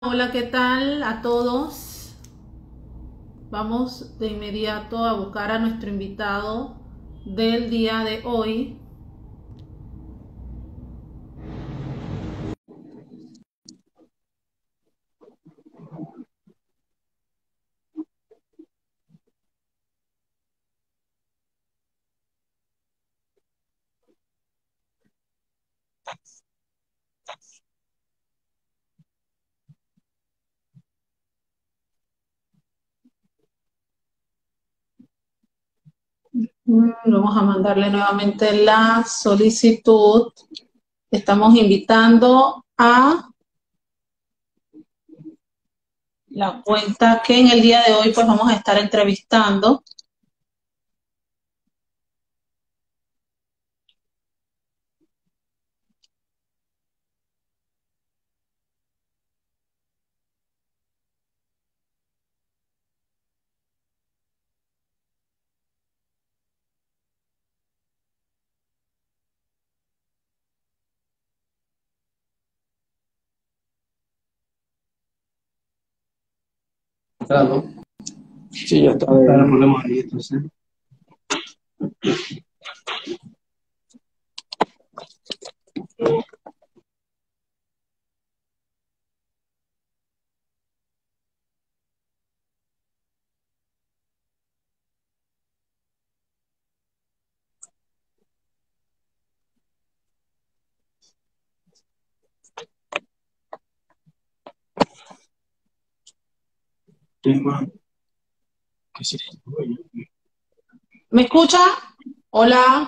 Hola, ¿qué tal a todos? Vamos de inmediato a buscar a nuestro invitado del día de hoy. Vamos a mandarle nuevamente la solicitud. Estamos invitando a la cuenta que en el día de hoy pues vamos a estar entrevistando. Claro, sí, ya está el problema ahí, entonces. Tema que sí. ¿Me escucha? Hola.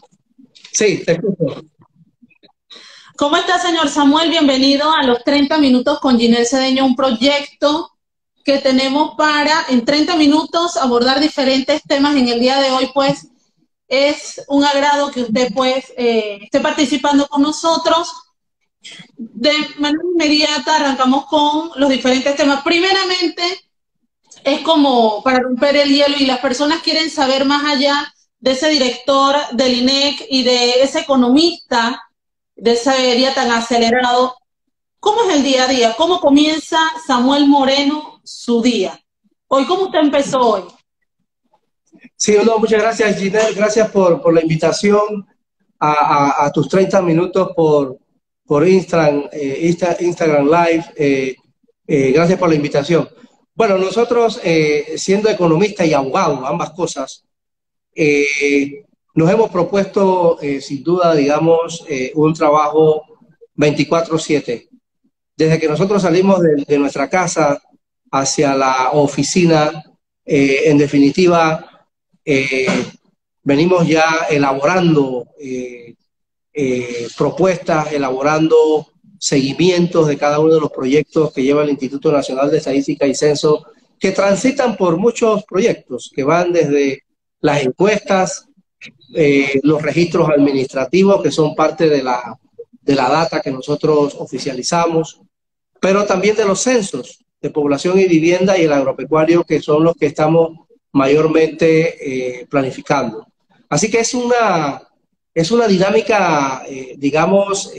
Sí, te escucho. ¿Cómo está, señor Samuel? Bienvenido a los 30 minutos con Ginel Cedeño, un proyecto que tenemos para en 30 minutos abordar diferentes temas. En el día de hoy, pues, es un agrado que usted, pues, esté participando con nosotros. De manera inmediata arrancamos con los diferentes temas. Primeramente, es como para romper el hielo y las personas quieren saber más allá de ese director del INEC y de ese economista, de ese día tan acelerado. ¿Cómo es el día a día? ¿Cómo comienza Samuel Moreno su día? Hoy, ¿cómo usted empezó hoy? Sí, no, muchas gracias, Ginelle. Gracias por la invitación a tus 30 minutos por Instagram, Instagram Live. Gracias por la invitación. Bueno, nosotros, siendo economista y abogado, ambas cosas, nos hemos propuesto, sin duda, digamos, un trabajo 24/7. Desde que nosotros salimos de nuestra casa hacia la oficina, en definitiva, eh, venimos ya elaborando propuestas, elaborando seguimientos de cada uno de los proyectos que lleva el Instituto Nacional de Estadística y Censo, que transitan por muchos proyectos, que van desde las encuestas, los registros administrativos, que son parte de la data que nosotros oficializamos, pero también de los censos de población y vivienda y el agropecuario, que son los que estamos mayormente planificando. Así que es una dinámica, digamos,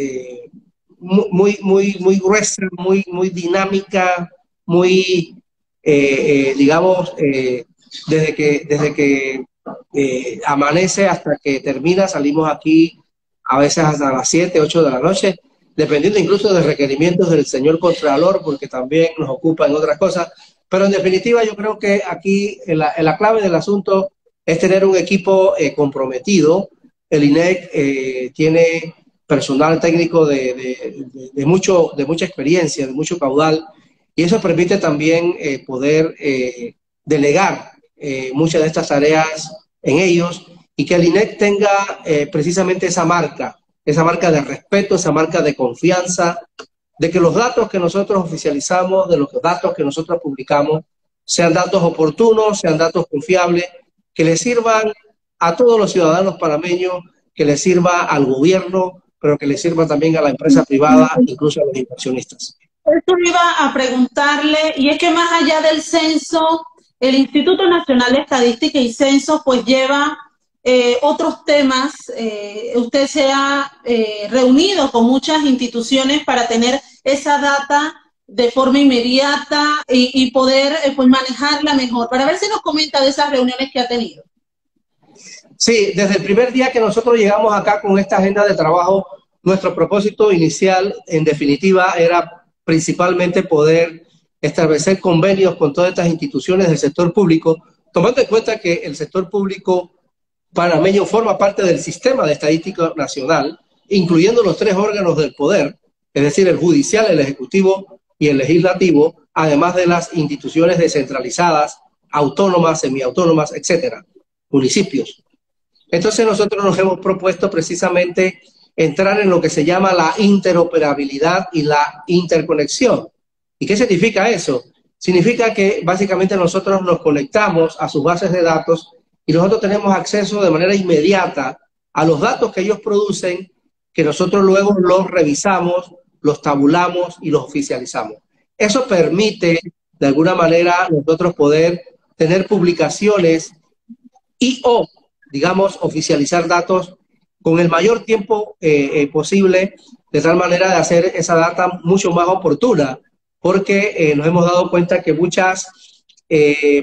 muy gruesa, muy dinámica, muy, digamos, desde que amanece hasta que termina. Salimos aquí a veces hasta las 7, 8 de la noche, dependiendo incluso de requerimientos del señor Contralor, porque también nos ocupa en otras cosas. Pero en definitiva, yo creo que aquí la clave del asunto es tener un equipo comprometido. El INEC tiene personal técnico de mucha experiencia, de mucho caudal, y eso permite también poder delegar muchas de estas tareas en ellos, y que el INEC tenga precisamente esa marca de respeto, esa marca de confianza, de que los datos que nosotros oficializamos, de los datos que nosotros publicamos, sean datos oportunos, sean datos confiables, que le sirvan a todos los ciudadanos panameños, que le sirva al gobierno, pero que le sirva también a la empresa privada, incluso a los inversionistas. Esto iba a preguntarle, y es que más allá del censo, el Instituto Nacional de Estadística y Censo pues lleva otros temas. Usted se ha reunido con muchas instituciones para tener esa data de forma inmediata y poder pues manejarla mejor, para ver si nos comenta de esas reuniones que ha tenido. Sí, desde el primer día que nosotros llegamos acá con esta agenda de trabajo, nuestro propósito inicial, en definitiva, era principalmente poder establecer convenios con todas estas instituciones del sector público, tomando en cuenta que el sector público panameño forma parte del sistema de estadística nacional, incluyendo los tres órganos del poder, es decir, el judicial, el ejecutivo y el legislativo, además de las instituciones descentralizadas, autónomas, semiautónomas, etcétera, municipios. Entonces nosotros nos hemos propuesto precisamente entrar en lo que se llama la interoperabilidad y la interconexión. ¿Y qué significa eso? Significa que básicamente nosotros nos conectamos a sus bases de datos y nosotros tenemos acceso de manera inmediata a los datos que ellos producen, que nosotros luego los revisamos, los tabulamos y los oficializamos. Eso permite, de alguna manera, nosotros poder tener publicaciones o, digamos, oficializar datos con el mayor tiempo posible, de tal manera de hacer esa data mucho más oportuna, porque nos hemos dado cuenta que muchas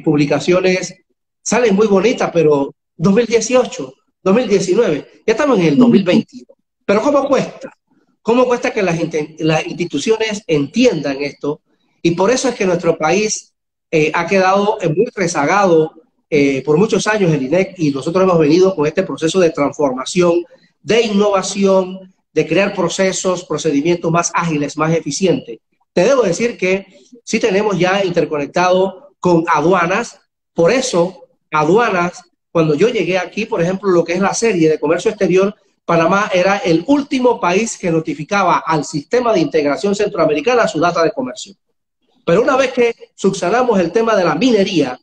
publicaciones salen muy bonitas, pero 2018, 2019, ya estamos en el 2022. Pero ¿cómo cuesta? ¿Cómo cuesta que las instituciones entiendan esto? Y por eso es que nuestro país ha quedado muy rezagado por muchos años el INEC, y nosotros hemos venido con este proceso de transformación, de innovación, de crear procesos, procedimientos más ágiles, más eficientes. Te debo decir que sí tenemos ya interconectado con aduanas. Por eso, aduanas, cuando yo llegué aquí, por ejemplo, lo que es la serie de comercio exterior, Panamá era el último país que notificaba al sistema de integración centroamericana su data de comercio. Pero una vez que subsanamos el tema de la minería,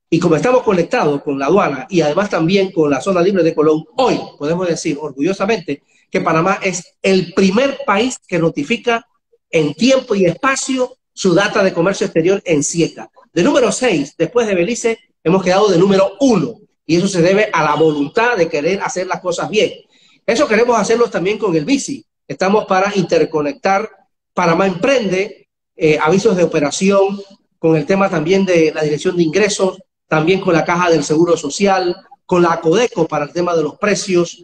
y como estamos conectados con la aduana y además también con la zona libre de Colón, hoy podemos decir orgullosamente que Panamá es el primer país que notifica en tiempo y espacio su data de comercio exterior en SIECA. De número 6, después de Belice, hemos quedado de número 1. Y eso se debe a la voluntad de querer hacer las cosas bien. Eso queremos hacerlo también con el BICI. Estamos para interconectar Panamá Emprende, avisos de operación, con el tema también de la Dirección de Ingresos, también con la Caja del Seguro Social, con la Codeco para el tema de los precios,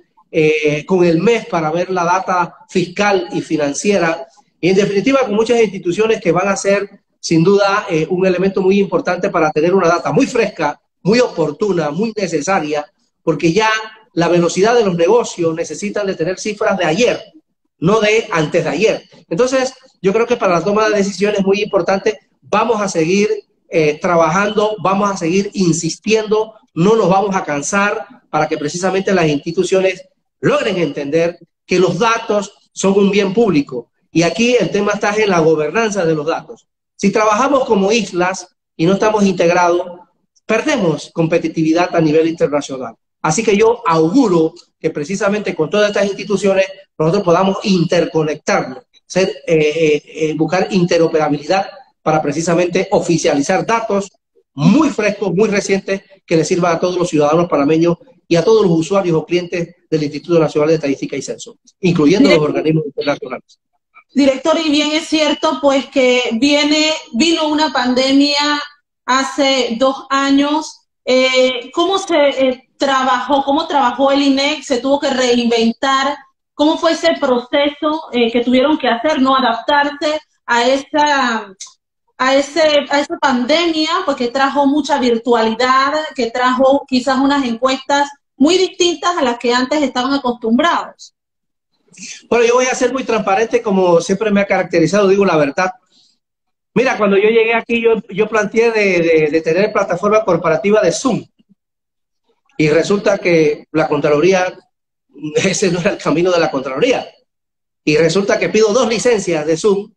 con el MES para ver la data fiscal y financiera, y en definitiva con muchas instituciones que van a ser sin duda un elemento muy importante para tener una data muy fresca, muy oportuna, muy necesaria, porque ya la velocidad de los negocios necesitan de tener cifras de ayer, no de antes de ayer. Entonces, yo creo que para la toma de decisiones es muy importante. Vamos a seguir trabajando, vamos a seguir insistiendo, no nos vamos a cansar para que precisamente las instituciones logren entender que los datos son un bien público. Y aquí el tema está en la gobernanza de los datos. Si trabajamos como islas y no estamos integrados, perdemos competitividad a nivel internacional. Así que yo auguro que precisamente con todas estas instituciones nosotros podamos interconectarnos, buscar interoperabilidad para precisamente oficializar datos muy frescos, muy recientes, que le sirvan a todos los ciudadanos panameños y a todos los usuarios o clientes del Instituto Nacional de Estadística y Censo, incluyendo los organismos internacionales. Director, y bien es cierto, pues que vino una pandemia hace 2 años. ¿Cómo se cómo trabajó el INEC? ¿Se tuvo que reinventar? ¿Cómo fue ese proceso que tuvieron que hacer, no adaptarse a esa pandemia, porque trajo mucha virtualidad, que trajo quizás unas encuestas muy distintas a las que antes estaban acostumbrados? Bueno, yo voy a ser muy transparente, como siempre me ha caracterizado, digo la verdad. Mira, cuando yo llegué aquí, yo planteé de tener plataforma corporativa de Zoom. Y resulta que la Contraloría, ese no era el camino de la Contraloría. Y resulta que pido 2 licencias de Zoom.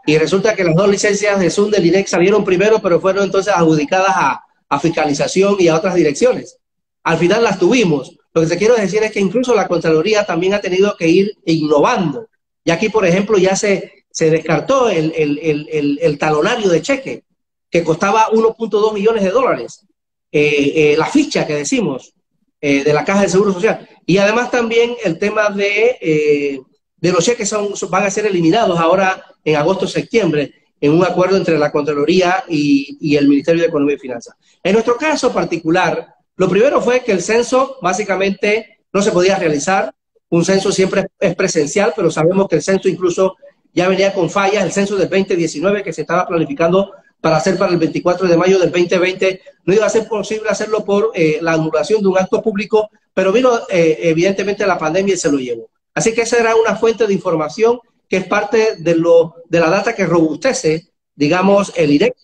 Y resulta que las 2 licencias de Zoom del INEC salieron primero, pero fueron entonces adjudicadas a fiscalización y a otras direcciones. Al final las tuvimos. Lo que te quiero decir es que incluso la Contraloría también ha tenido que ir innovando. Y aquí, por ejemplo, ya se descartó el talonario de cheque, que costaba 1.2 millones de dólares. La ficha que decimos de la Caja del Seguro Social. Y además también el tema de los cheques van a ser eliminados ahora en agosto-septiembre. en un acuerdo entre la Contraloría y el Ministerio de Economía y Finanzas. En nuestro caso particular, lo primero fue que el censo básicamente no se podía realizar. Un censo siempre es presencial, pero sabemos que el censo incluso ya venía con fallas. El censo del 2019 que se estaba planificando para hacer para el 24 de mayo del 2020, no iba a ser posible hacerlo por la anulación de un acto público, pero vino evidentemente la pandemia y se lo llevó. Así que esa era una fuente de información que es parte de la data que robustece, digamos, el INEC.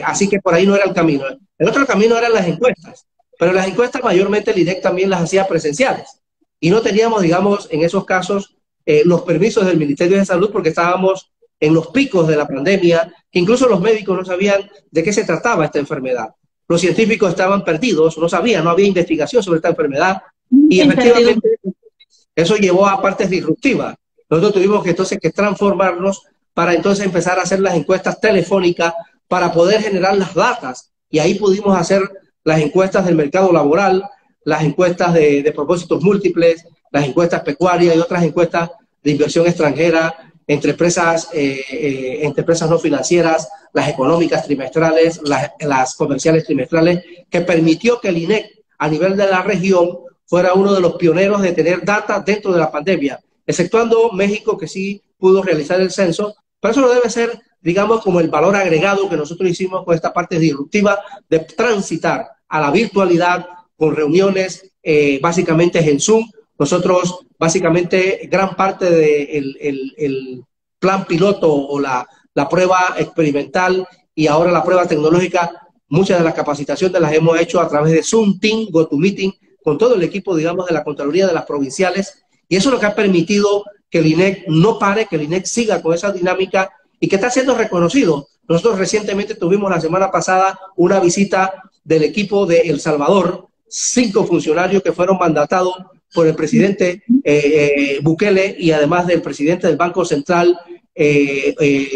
Así que por ahí no era el camino. El otro camino eran las encuestas, pero las encuestas mayormente el INEC también las hacía presenciales. Y no teníamos, digamos, en esos casos los permisos del Ministerio de Salud porque estábamos en los picos de la pandemia, que incluso los médicos no sabían de qué se trataba esta enfermedad. Los científicos estaban perdidos, no sabían, no había investigación sobre esta enfermedad y efectivamente eso llevó a partes disruptivas. Nosotros tuvimos que entonces que transformarnos para entonces empezar a hacer las encuestas telefónicas para poder generar las datas y ahí pudimos hacer las encuestas del mercado laboral, las encuestas de propósitos múltiples, las encuestas pecuarias y otras encuestas de inversión extranjera, entre empresas no financieras, las económicas trimestrales, las comerciales trimestrales, que permitió que el INEC a nivel de la región fuera uno de los pioneros de tener data dentro de la pandemia, exceptuando México que sí pudo realizar el censo, pero eso no debe ser, digamos, como el valor agregado que nosotros hicimos con esta parte disruptiva de transitar a la virtualidad con reuniones básicamente en Zoom. Nosotros, básicamente, gran parte del plan piloto o la prueba experimental y ahora la prueba tecnológica, muchas de las capacitaciones las hemos hecho a través de Zoom, Team, GoToMeeting, con todo el equipo, digamos, de la Contraloría de las provinciales. Y eso es lo que ha permitido que el INEC no pare, que el INEC siga con esa dinámica y que está siendo reconocido. Nosotros recientemente tuvimos la semana pasada una visita del equipo de El Salvador, 5 funcionarios que fueron mandatados por el presidente Bukele y además del presidente del Banco Central,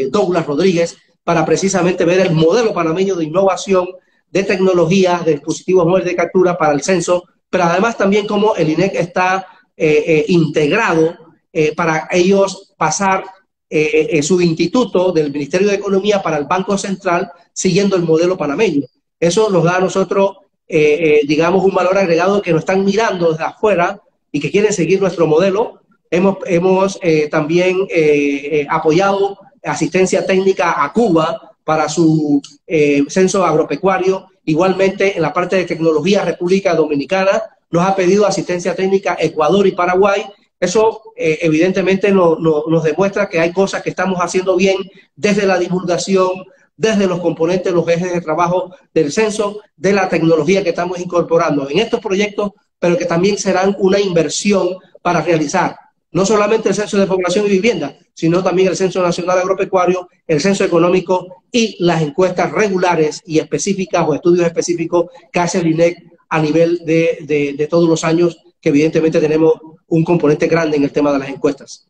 Douglas Rodríguez, para precisamente ver el modelo panameño de innovación, de tecnología, de dispositivos móviles de captura para el censo, pero además también cómo el INEC está integrado para ellos pasar su instituto del Ministerio de Economía para el Banco Central siguiendo el modelo panameño. Eso nos da a nosotros, digamos, un valor agregado que nos están mirando desde afuera y que quieren seguir nuestro modelo. Hemos también apoyado asistencia técnica a Cuba para su censo agropecuario. Igualmente, en la parte de tecnología, República Dominicana nos ha pedido asistencia técnica Ecuador y Paraguay. Eso evidentemente nos demuestra que hay cosas que estamos haciendo bien desde la divulgación, desde los componentes, los ejes de trabajo del censo, de la tecnología que estamos incorporando en estos proyectos, pero que también serán una inversión para realizar no solamente el censo de población y vivienda, sino también el censo nacional agropecuario, el censo económico y las encuestas regulares y específicas o estudios específicos que hace el INEC a nivel de todos los años, que evidentemente tenemos un componente grande en el tema de las encuestas.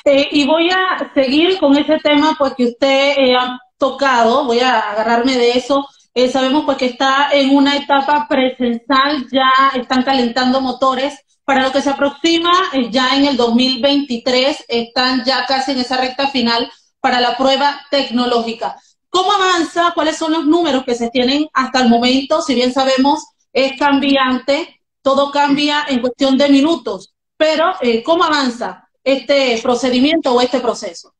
Y voy a seguir con ese tema pues que usted ha tocado, voy a agarrarme de eso. Sabemos pues que está en una etapa presencial, ya están calentando motores para lo que se aproxima ya en el 2023, están ya casi en esa recta final para la prueba tecnológica. ¿Cómo avanza? ¿Cuáles son los números que se tienen hasta el momento? Si bien sabemos es cambiante, todo cambia en cuestión de minutos, pero ¿cómo avanza este procedimiento o este proceso?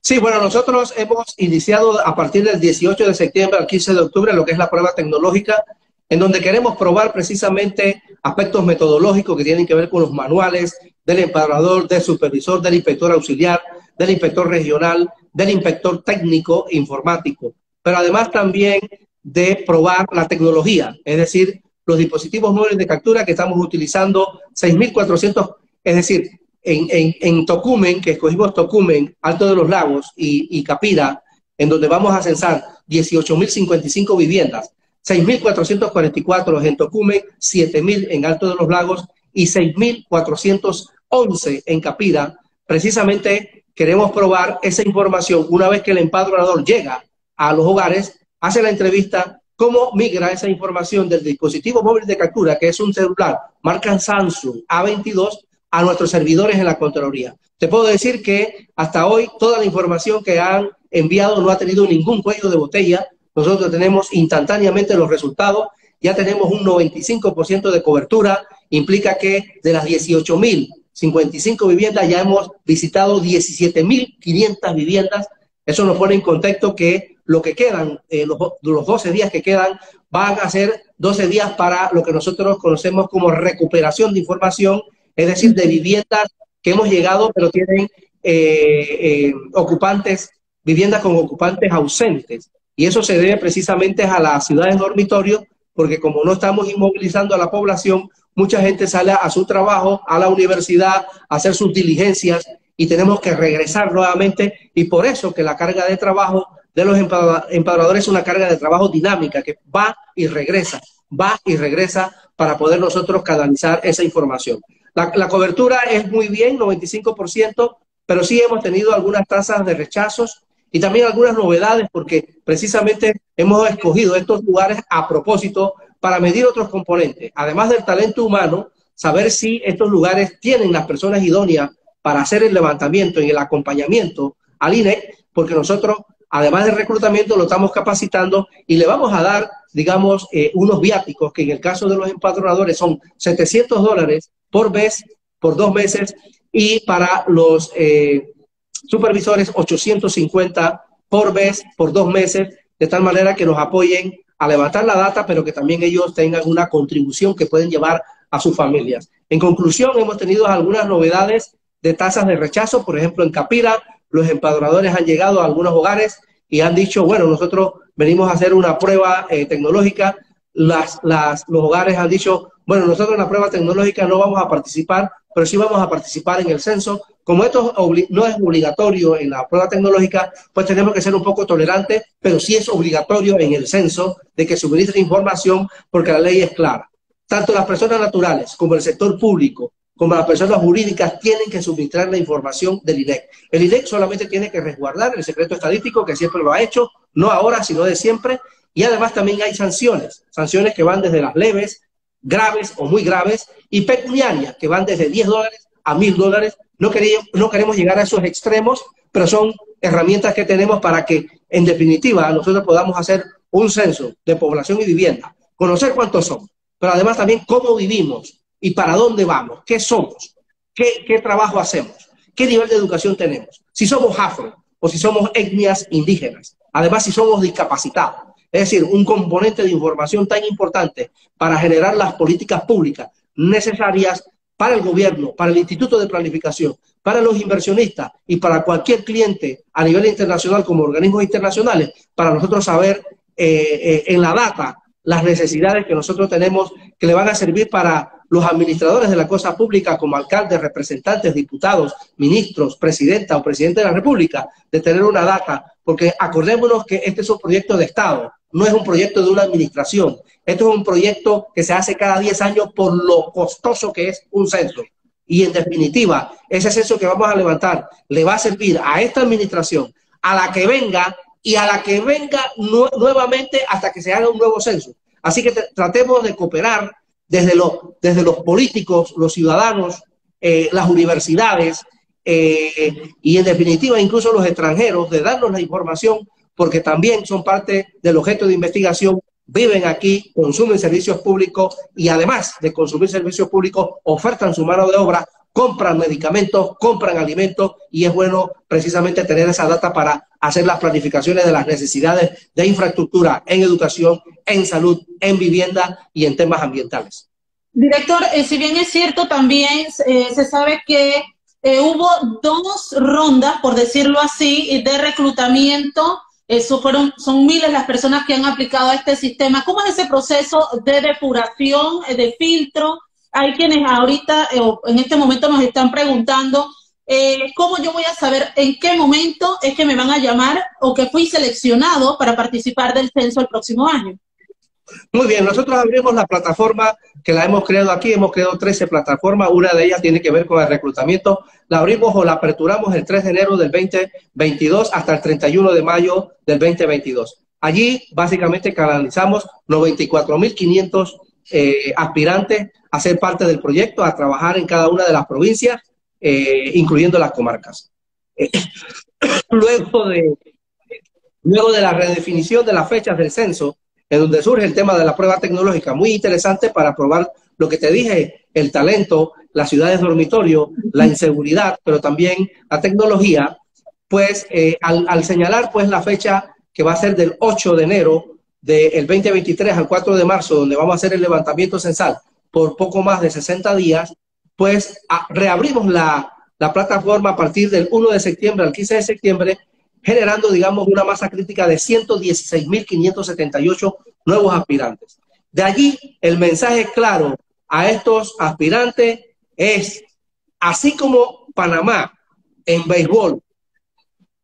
Sí, bueno, nosotros hemos iniciado a partir del 18 de septiembre al 15 de octubre lo que es la prueba tecnológica, en donde queremos probar precisamente aspectos metodológicos que tienen que ver con los manuales del empadronador, del supervisor, del inspector auxiliar, del inspector regional, del inspector técnico informático, pero además también de probar la tecnología, es decir, los dispositivos móviles de captura que estamos utilizando, 6.400, es decir, en Tocumen, que escogimos Tocumen, Alto de los Lagos y Capira, en donde vamos a censar 18.055 viviendas, 6.444 en Tocumen, 7.000 en Alto de los Lagos y 6.411 en Capira. Precisamente queremos probar esa información una vez que el empadronador llega a los hogares, hace la entrevista, cómo migra esa información del dispositivo móvil de captura, que es un celular marca Samsung A22, a nuestros servidores en la Contraloría. Te puedo decir que hasta hoy toda la información que han enviado no ha tenido ningún cuello de botella. Nosotros tenemos instantáneamente los resultados. Ya tenemos un 95% de cobertura. Implica que de las 18.055 viviendas ya hemos visitado 17.500 viviendas. Eso nos pone en contexto que lo que quedan, los 12 días que quedan, van a ser 12 días para lo que nosotros conocemos como recuperación de información, es decir, de viviendas que hemos llegado pero tienen ocupantes, viviendas con ocupantes ausentes. Y eso se debe precisamente a las ciudades dormitorios, porque como no estamos inmovilizando a la población, mucha gente sale a su trabajo, a la universidad, a hacer sus diligencias y tenemos que regresar nuevamente. Y por eso que la carga de trabajo de los empadronadores es una carga de trabajo dinámica que va y regresa para poder nosotros canalizar esa información. La cobertura es muy bien, 95%, pero sí hemos tenido algunas tasas de rechazos y también algunas novedades porque precisamente hemos escogido estos lugares a propósito para medir otros componentes. Además del talento humano, saber si estos lugares tienen las personas idóneas para hacer el levantamiento y el acompañamiento al INEC, porque nosotros, además del reclutamiento, lo estamos capacitando y le vamos a dar, digamos, unos viáticos que en el caso de los empadronadores son $700 por mes, por 2 meses, y para los supervisores 850 por mes, por 2 meses, de tal manera que nos apoyen a levantar la data, pero que también ellos tengan una contribución que pueden llevar a sus familias. En conclusión, hemos tenido algunas novedades de tasas de rechazo. Por ejemplo, en Capira, los empadronadores han llegado a algunos hogares y han dicho, bueno, nosotros venimos a hacer una prueba tecnológica. Los hogares han dicho, bueno, nosotros en la prueba tecnológica no vamos a participar, pero sí vamos a participar en el censo. Como esto no es obligatorio en la prueba tecnológica, pues tenemos que ser un poco tolerantes, pero sí es obligatorio en el censo de que suministre información porque la ley es clara. Tanto las personas naturales como el sector público, como las personas jurídicas tienen que suministrar la información del INEC. El INEC solamente tiene que resguardar el secreto estadístico, que siempre lo ha hecho, no ahora, sino de siempre, y además también hay sanciones que van desde las leves, graves o muy graves, y pecuniarias, que van desde $10 a $1.000. No queremos llegar a esos extremos, pero son herramientas que tenemos para que, en definitiva, nosotros podamos hacer un censo de población y vivienda, conocer cuántos son, pero además también cómo vivimos y para dónde vamos, qué somos, qué trabajo hacemos, qué nivel de educación tenemos, si somos afro o si somos etnias indígenas, además si somos discapacitados. Es decir, un componente de información tan importante para generar las políticas públicas necesarias para el gobierno, para el Instituto de Planificación, para los inversionistas y para cualquier cliente a nivel internacional como organismos internacionales, para nosotros saber en la data las necesidades que nosotros tenemos que le van a servir para los administradores de la cosa pública como alcaldes, representantes, diputados, ministros, presidenta o presidente de la República, de tener una data, porque acordémonos que este es un proyecto de Estado, no es un proyecto de una administración. Esto es un proyecto que se hace cada 10 años por lo costoso que es un censo. Y en definitiva, ese censo que vamos a levantar le va a servir a esta administración, a la que venga y a la que venga nuevamente hasta que se haga un nuevo censo. Así que tratemos de cooperar desde los políticos, los ciudadanos, las universidades y en definitiva incluso los extranjeros, de darnos la información, porque también son parte del objeto de investigación, viven aquí, consumen servicios públicos y además de consumir servicios públicos, ofertan su mano de obra, compran medicamentos, compran alimentos y es bueno precisamente tener esa data para hacer las planificaciones de las necesidades de infraestructura en educación, en salud, en vivienda y en temas ambientales. Director, si bien es cierto, también se sabe que hubo 2 rondas, por decirlo así, de reclutamiento. Son miles las personas que han aplicado a este sistema. ¿Cómo es ese proceso de depuración, de filtro? Hay quienes ahorita, en este momento nos están preguntando cómo yo voy a saber en qué momento es que me van a llamar o que fui seleccionado para participar del censo el próximo año. Muy bien, nosotros abrimos la plataforma que la hemos creado aquí, hemos creado 13 plataformas, una de ellas tiene que ver con el reclutamiento, la abrimos o la aperturamos el 3 de enero del 2022 hasta el 31 de mayo del 2022. Allí básicamente canalizamos 94.500 aspirantes a ser parte del proyecto, a trabajar en cada una de las provincias, incluyendo las comarcas. Luego de luego de la redefinición de las fechas del censo, en donde surge el tema de la prueba tecnológica, muy interesante para probar lo que te dije, el talento, las ciudades dormitorio, la inseguridad, pero también la tecnología, pues al señalar pues la fecha que va a ser del 8 de enero del 2023 al 4 de marzo, donde vamos a hacer el levantamiento censal por poco más de 60 días, pues reabrimos la plataforma a partir del 1 de septiembre al 15 de septiembre, generando, digamos, una masa crítica de 116.578 nuevos aspirantes. De allí, el mensaje claro a estos aspirantes es, así como Panamá en béisbol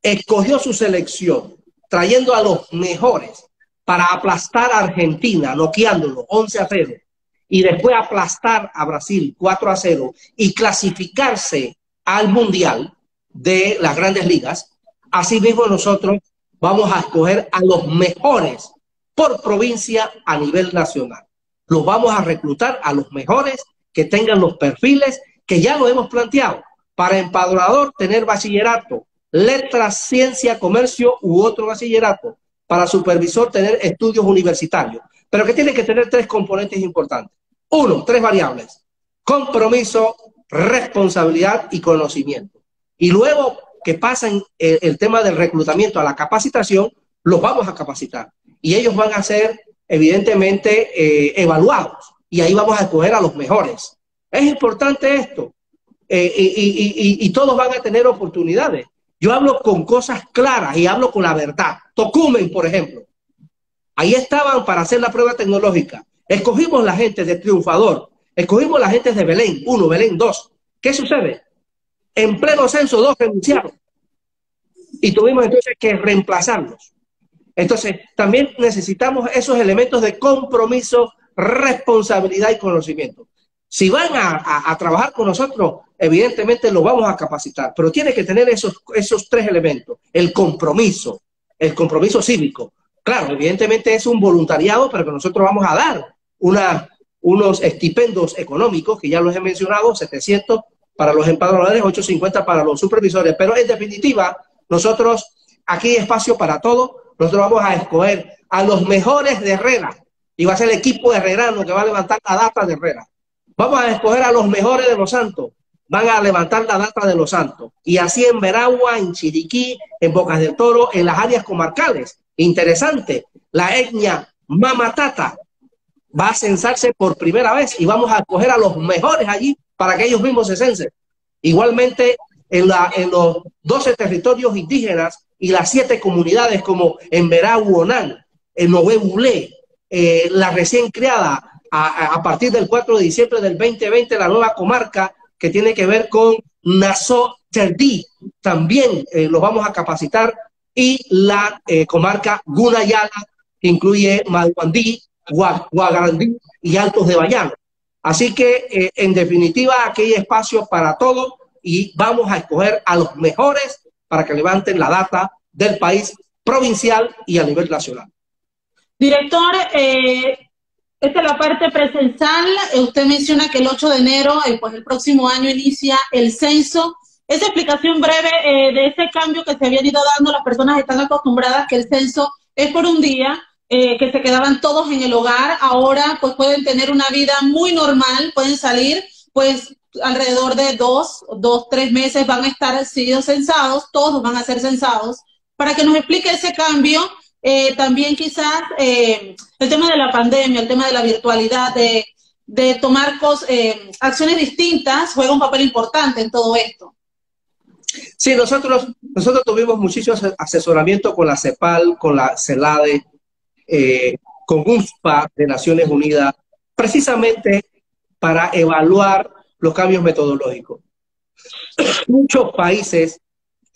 escogió su selección, trayendo a los mejores para aplastar a Argentina, noqueándolo 11-0, y después aplastar a Brasil 4-0 y clasificarse al Mundial de las Grandes Ligas, asimismo nosotros vamos a escoger a los mejores por provincia a nivel nacional. Los vamos a reclutar a los mejores que tengan los perfiles que ya lo hemos planteado. Para empadronador, tener bachillerato, letras, ciencia, comercio u otro bachillerato. Para supervisor, tener estudios universitarios. Pero que tiene que tener tres componentes importantes. Uno, tres variables: compromiso, responsabilidad y conocimiento. Y luego que pasen el tema del reclutamiento a la capacitación, los vamos a capacitar. Y ellos van a ser, evidentemente, evaluados. Y ahí vamos a escoger a los mejores. Es importante esto. Y todos van a tener oportunidades. Yo hablo con cosas claras y hablo con la verdad. Tocumen, por ejemplo. Ahí estaban para hacer la prueba tecnológica. Escogimos la gente de Triunfador. Escogimos la gente de Belén 1, Belén 2. ¿Qué sucede? En pleno censo 2 renunciaron. Y tuvimos entonces que reemplazarlos. Entonces, también necesitamos esos elementos de compromiso, responsabilidad y conocimiento. Si van a trabajar con nosotros, evidentemente lo vamos a capacitar, pero tiene que tener esos tres elementos. El compromiso cívico. Claro, evidentemente es un voluntariado, pero que nosotros vamos a dar unos estipendios económicos, que ya los he mencionado, 700 para los empadronadores, 850 para los supervisores. Pero en definitiva, nosotros, aquí hay espacio para todo. Nosotros vamos a escoger a los mejores de Herrera, y va a ser el equipo herrerano que va a levantar la data de Herrera. Vamos a escoger a los mejores de Los Santos, van a levantar la data de Los Santos. Y así en Veragua, en Chiriquí, en Bocas del Toro, en las áreas comarcales. Interesante, la etnia Mamatata va a censarse por primera vez y vamos a escoger a los mejores allí para que ellos mismos se censen. Igualmente, en los 12 territorios indígenas y las 7 comunidades como en Veragua, en Nové Bulé, la recién creada a partir del 4 de diciembre del 2020, la nueva comarca que tiene que ver con Nassau Terdí, también los vamos a capacitar, y la comarca Gunayala, que incluye Malguandí, Guagarandí y Altos de Bayano. Así que, en definitiva, aquí hay espacio para todo y vamos a escoger a los mejores para que levanten la data del país provincial y a nivel nacional. Director, esta es la parte presencial. Usted menciona que el 8 de enero, pues el próximo año, inicia el censo. Esa explicación breve de ese cambio que se habían ido dando, las personas están acostumbradas que el censo es por un día, que se quedaban todos en el hogar. Ahora pues pueden tener una vida muy normal, pueden salir, pues alrededor de 3 meses van a estar siendo censados, todos van a ser censados. Para que nos explique ese cambio, también quizás el tema de la pandemia, el tema de la virtualidad, de tomar acciones distintas, juega un papel importante en todo esto. Sí, nosotros tuvimos muchísimo asesoramiento con la CEPAL, con la CELADE, con UNFPA de Naciones Unidas, precisamente para evaluar los cambios metodológicos. Muchos países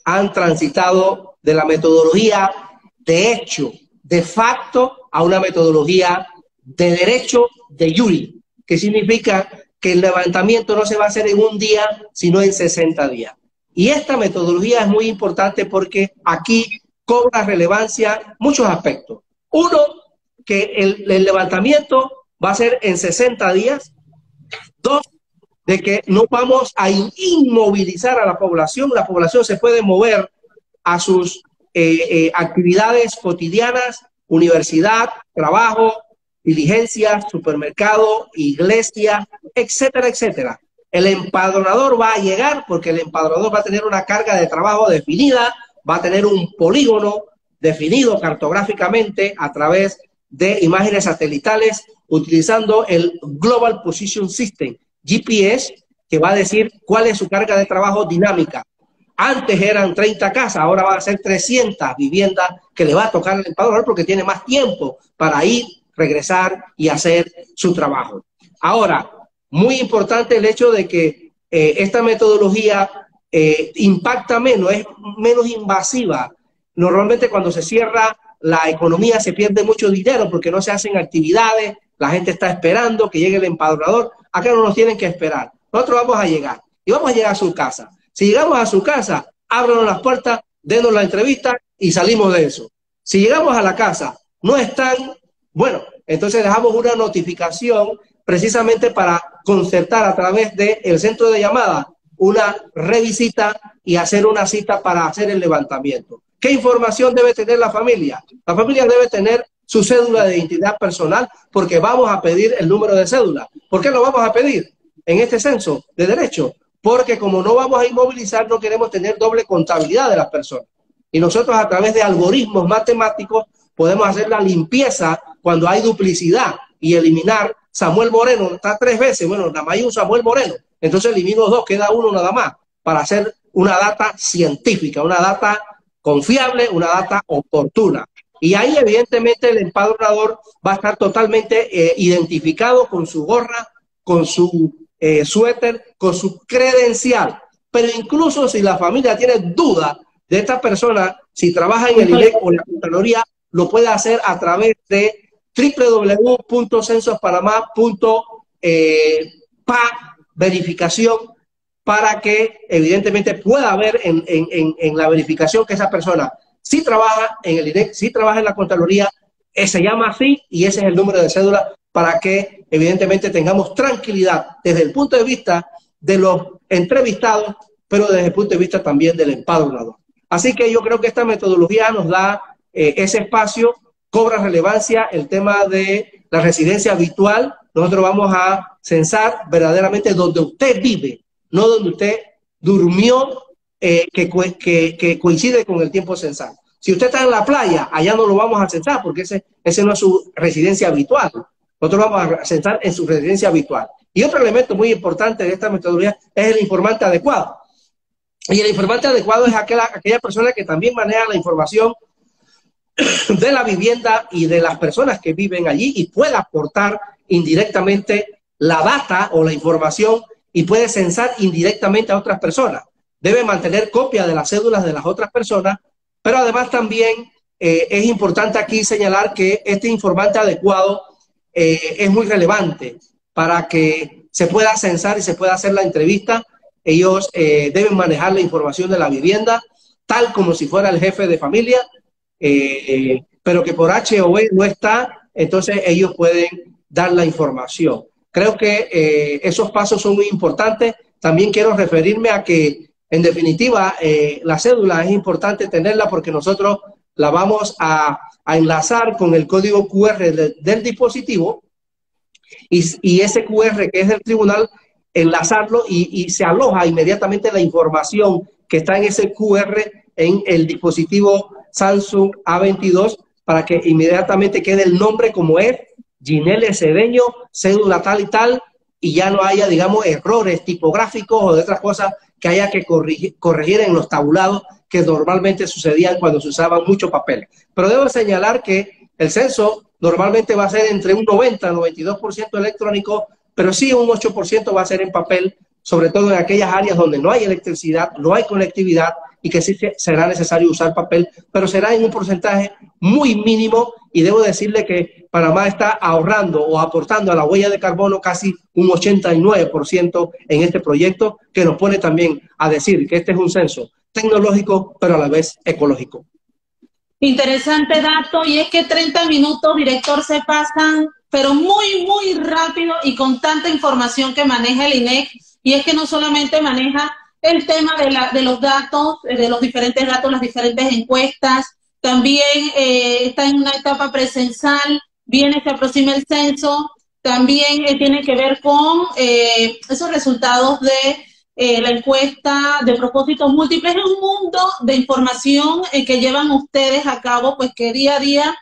han transitado de la metodología de hecho, de facto, a una metodología de derecho de jure, que significa que el levantamiento no se va a hacer en un día, sino en 60 días. Y esta metodología es muy importante porque aquí cobra relevancia muchos aspectos. Uno, que el levantamiento va a ser en 60 días. Dos, de que no vamos a inmovilizar a la población se puede mover a sus actividades cotidianas, universidad, trabajo, diligencias, supermercado, iglesia, etcétera, etcétera. El empadronador va a llegar porque el empadronador va a tener una carga de trabajo definida, va a tener un polígono definido cartográficamente a través de imágenes satelitales utilizando el Global Position System, GPS, que va a decir cuál es su carga de trabajo dinámica. Antes eran 30 casas, ahora van a ser 300 viviendas que le va a tocar al empadronador porque tiene más tiempo para ir, regresar y hacer su trabajo. Ahora, muy importante el hecho de que esta metodología impacta menos, es menos invasiva. Normalmente cuando se cierra la economía se pierde mucho dinero porque no se hacen actividades, la gente está esperando que llegue el empadronador. Acá no nos tienen que esperar. Nosotros vamos a llegar y vamos a llegar a su casa. Si llegamos a su casa, ábranos las puertas, denos la entrevista y salimos de eso. Si llegamos a la casa, no están, bueno, entonces dejamos una notificación precisamente para concertar a través del centro de llamada una revisita y hacer una cita para hacer el levantamiento. ¿Qué información debe tener la familia? La familia debe tener su cédula de identidad personal porque vamos a pedir el número de cédula. ¿Por qué lo vamos a pedir en este censo de derecho? Porque como no vamos a inmovilizar, no queremos tener doble contabilidad de las personas. Y nosotros a través de algoritmos matemáticos podemos hacer la limpieza cuando hay duplicidad y eliminar. Samuel Moreno está 3 veces, bueno, nada más hay un Samuel Moreno. Entonces elimino 2, queda 1 nada más para hacer una data científica, una data confiable, una data oportuna. Y ahí evidentemente el empadronador va a estar totalmente identificado con su gorra, con su suéter, con su credencial. Pero incluso si la familia tiene duda de esta persona, si trabaja en el INEC o la Contraloría, lo puede hacer a través de www.censospanamá.pa verificación para que evidentemente pueda ver en la verificación que esa persona sí trabaja en el INEC, sí trabaja en la Contraloría, se llama así y ese es el número de cédula para que evidentemente tengamos tranquilidad desde el punto de vista de los entrevistados, pero desde el punto de vista también del empadronador. Así que yo creo que esta metodología nos da ese espacio, cobra relevancia el tema de la residencia habitual. Nosotros vamos a censar verdaderamente donde usted vive, no donde usted durmió, que coincide con el tiempo censal. Si usted está en la playa, allá no lo vamos a censar porque ese no es su residencia habitual. Nosotros vamos a censar en su residencia habitual. Y otro elemento muy importante de esta metodología es el informante adecuado. Y el informante adecuado es aquella persona que también maneja la información de la vivienda y de las personas que viven allí y puede aportar indirectamente la data o la información y puede censar indirectamente a otras personas. Debe mantener copia de las cédulas de las otras personas, pero además también es importante aquí señalar que este informante adecuado es muy relevante para que se pueda censar y se pueda hacer la entrevista. Ellos deben manejar la información de la vivienda tal como si fuera el jefe de familia, pero que por H o B no está, entonces ellos pueden dar la información. Creo que esos pasos son muy importantes. También quiero referirme a que, en definitiva, la cédula es importante tenerla porque nosotros la vamos a enlazar con el código QR del dispositivo y ese QR que es del tribunal, enlazarlo y se aloja inmediatamente la información que está en ese QR en el dispositivo Samsung A22 para que inmediatamente quede el nombre como es, Ginelle Cedeño, cédula tal y tal, y ya no haya, digamos, errores tipográficos o de otras cosas que haya que corregir en los tabulados que normalmente sucedían cuando se usaba mucho papel. Pero debo señalar que el censo normalmente va a ser entre un 90-92% electrónico, pero sí un 8% va a ser en papel, sobre todo en aquellas áreas donde no hay electricidad, no hay conectividad y que sí será necesario usar papel, pero será en un porcentaje muy mínimo y debo decirle que Panamá está ahorrando o aportando a la huella de carbono casi un 89% en este proyecto, que nos pone también a decir que este es un censo tecnológico, pero a la vez ecológico. Interesante dato, y es que 30 minutos, director, se pasan, pero muy, muy rápido y con tanta información que maneja el INEC, y es que no solamente maneja el tema de los datos, de los diferentes datos, las diferentes encuestas. También está en una etapa presencial, se aproxima el censo. También tiene que ver con esos resultados de la encuesta de propósitos múltiples. Es un mundo de información que llevan ustedes a cabo, pues que día a día,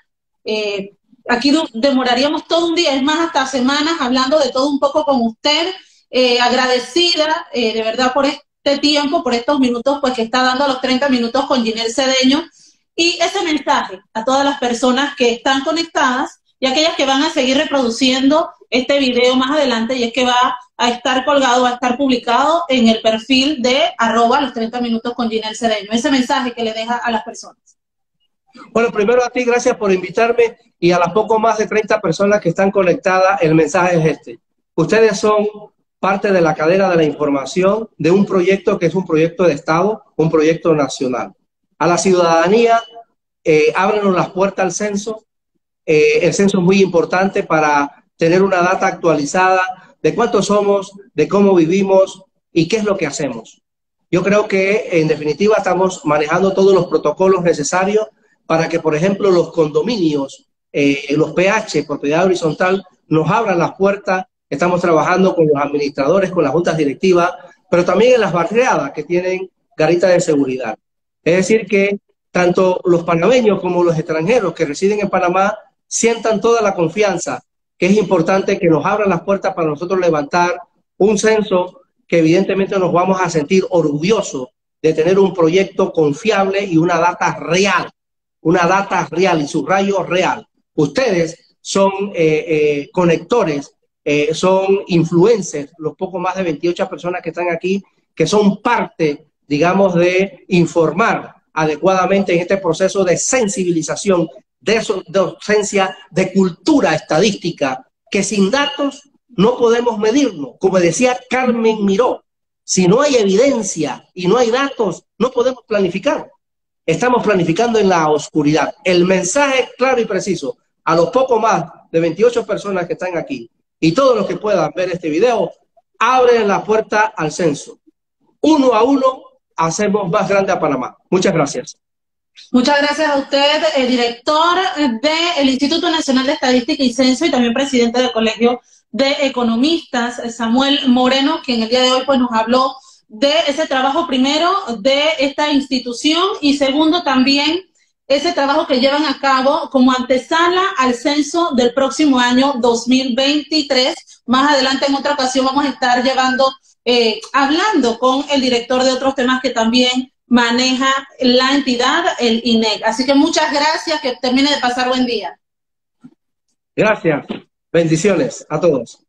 aquí demoraríamos todo un día, es más, hasta semanas, hablando de todo un poco con usted. Agradecida de verdad por este tiempo, por estos minutos pues que está dando, a los 30 minutos con Ginel Cedeño, y ese mensaje a todas las personas que están conectadas y aquellas que van a seguir reproduciendo este video más adelante, y es que va a estar colgado, va a estar publicado en el perfil de @los 30 minutos con Ginel Cedeño. Ese mensaje que le deja a las personas. Bueno, primero a ti, gracias por invitarme, y a las poco más de 30 personas que están conectadas, el mensaje es este. Ustedes son parte de la cadena de la información de un proyecto que es un proyecto de Estado, un proyecto nacional. A la ciudadanía, ábrenos las puertas al censo. El censo es muy importante para tener una data actualizada de cuántos somos, de cómo vivimos y qué es lo que hacemos. Yo creo que, en definitiva, estamos manejando todos los protocolos necesarios para que, por ejemplo, los condominios, los PH, propiedad horizontal, nos abran las puertas. Estamos trabajando con los administradores, con las juntas directivas, pero también en las barriadas que tienen garitas de seguridad. Es decir, que tanto los panameños como los extranjeros que residen en Panamá sientan toda la confianza, que es importante que nos abran las puertas para nosotros levantar un censo que evidentemente nos vamos a sentir orgullosos de tener un proyecto confiable y una data real, y subrayo real. Ustedes son conectores, son influencers, los poco más de 28 personas que están aquí, que son parte, digamos, de informar adecuadamente en este proceso de sensibilización, de docencia, de cultura estadística, que sin datos no podemos medirnos. Como decía Carmen Miró, si no hay evidencia y no hay datos, no podemos planificar. Estamos planificando en la oscuridad. El mensaje es claro y preciso. A los poco más de 28 personas que están aquí y todos los que puedan ver este video, abren la puerta al censo. Uno a uno hacemos más grande a Panamá. Muchas gracias. Muchas gracias a usted, director del Instituto Nacional de Estadística y Censo, y también presidente del Colegio de Economistas, Samuel Moreno, quien el día de hoy pues nos habló de ese trabajo, primero, de esta institución, y segundo, también ese trabajo que llevan a cabo como antesala al censo del próximo año 2023. Más adelante, en otra ocasión, vamos a estar hablando con el director de otros temas que también maneja la entidad, el INEC. Así que muchas gracias, que termine de pasar buen día. Gracias. Bendiciones a todos.